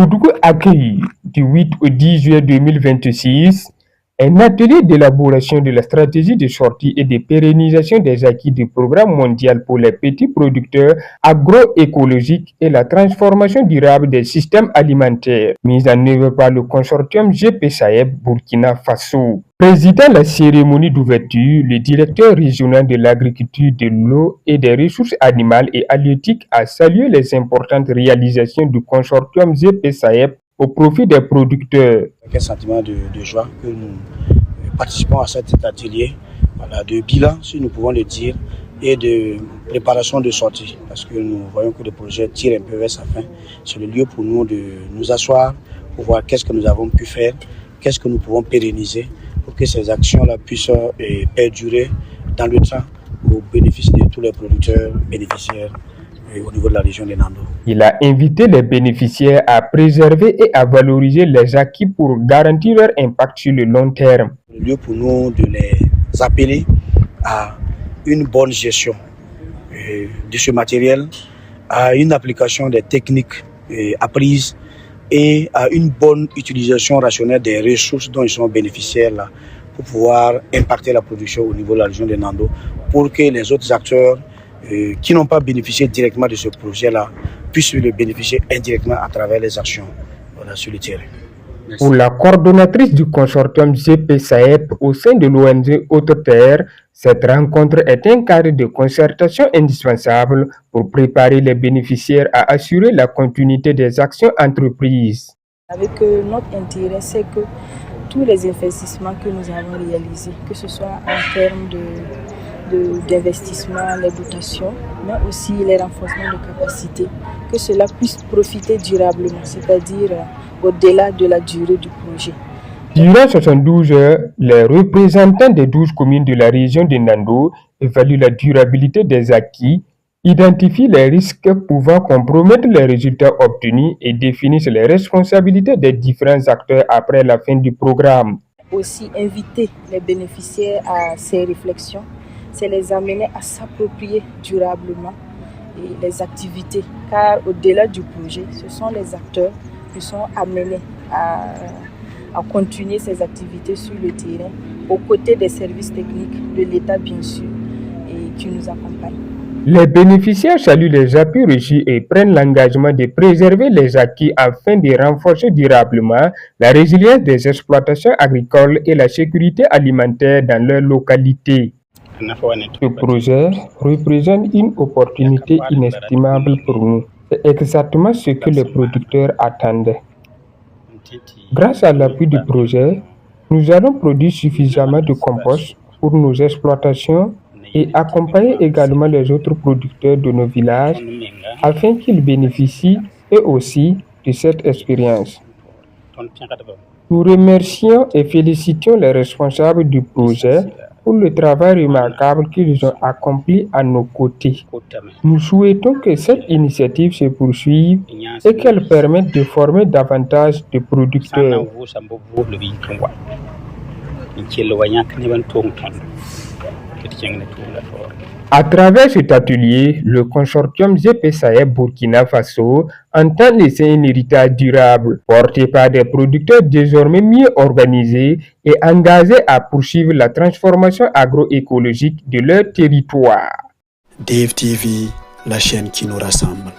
Oudougou accueille du 8 au 10 juillet 2026 un atelier d'élaboration de la stratégie de sortie et de pérennisation des acquis du programme mondial pour les petits producteurs agroécologiques et la transformation durable des systèmes alimentaires, mise en œuvre par le consortium GP Saheb Burkina Faso. Présidant la cérémonie d'ouverture, le directeur régional de l'agriculture, de l'eau et des ressources animales et halieutiques a salué les importantes réalisations du consortium GP Saheb au profit des producteurs. Avec un sentiment de joie que nous participons à cet atelier de bilan, si nous pouvons le dire, et de préparation de sortie, parce que nous voyons que le projet tire un peu vers sa fin. C'est le lieu pour nous de nous asseoir, pour voir qu'est-ce que nous avons pu faire, qu'est-ce que nous pouvons pérenniser, pour que ces actions-là puissent perdurer dans le temps au bénéfice de tous les producteurs bénéficiaires au niveau de la région de Nando. Il a invité les bénéficiaires à préserver et à valoriser les acquis pour garantir leur impact sur le long terme. Le lieu pour nous de les appeler à une bonne gestion de ce matériel, à une application des techniques apprises et à une bonne utilisation rationnelle des ressources dont ils sont bénéficiaires là, pour pouvoir impacter la production au niveau de la région de Nando, pour que les autres acteurs qui n'ont pas bénéficié directement de ce projet-là puissent le bénéficier indirectement à travers les actions sur le terrain. Merci. Pour la coordonnatrice du consortium GP Saheb au sein de l'ONG Haute Terre, cette rencontre est un cadre de concertation indispensable pour préparer les bénéficiaires à assurer la continuité des actions entreprises. Avec notre intérêt, c'est que tous les investissements que nous avons réalisés, que ce soit en termes d'investissement, les dotations, mais aussi les renforcements de capacité, que cela puisse profiter durablement, c'est-à-dire au-delà de la durée du projet. Durant 72 heures, les représentants des 12 communes de la région de Nando évaluent la durabilité des acquis, identifient les risques pouvant compromettre les résultats obtenus et définissent les responsabilités des différents acteurs après la fin du programme. Aussi inviter les bénéficiaires à ces réflexions, c'est les amener à s'approprier durablement les activités, car au-delà du projet, ce sont les acteurs qui sont amenés à continuer ces activités sur le terrain, aux côtés des services techniques de l'État bien sûr, et qui nous accompagnent. Les bénéficiaires saluent les appuis reçus et prennent l'engagement de préserver les acquis afin de renforcer durablement la résilience des exploitations agricoles et la sécurité alimentaire dans leur localité. Ce projet représente une opportunité inestimable pour nous. C'est exactement ce que les producteurs attendaient. Grâce à l'appui du projet, nous allons produire suffisamment de compost pour nos exploitations et accompagner également les autres producteurs de nos villages afin qu'ils bénéficient eux aussi de cette expérience. Nous remercions et félicitons les responsables du projet pour le travail remarquable qu'ils ont accompli à nos côtés. Nous souhaitons que cette initiative se poursuive et qu'elle permette de former davantage de producteurs. À travers cet atelier, le consortium GP Saheb Burkina Faso entend laisser un héritage durable, porté par des producteurs désormais mieux organisés et engagés à poursuivre la transformation agroécologique de leur territoire. DFTV, la chaîne qui nous rassemble.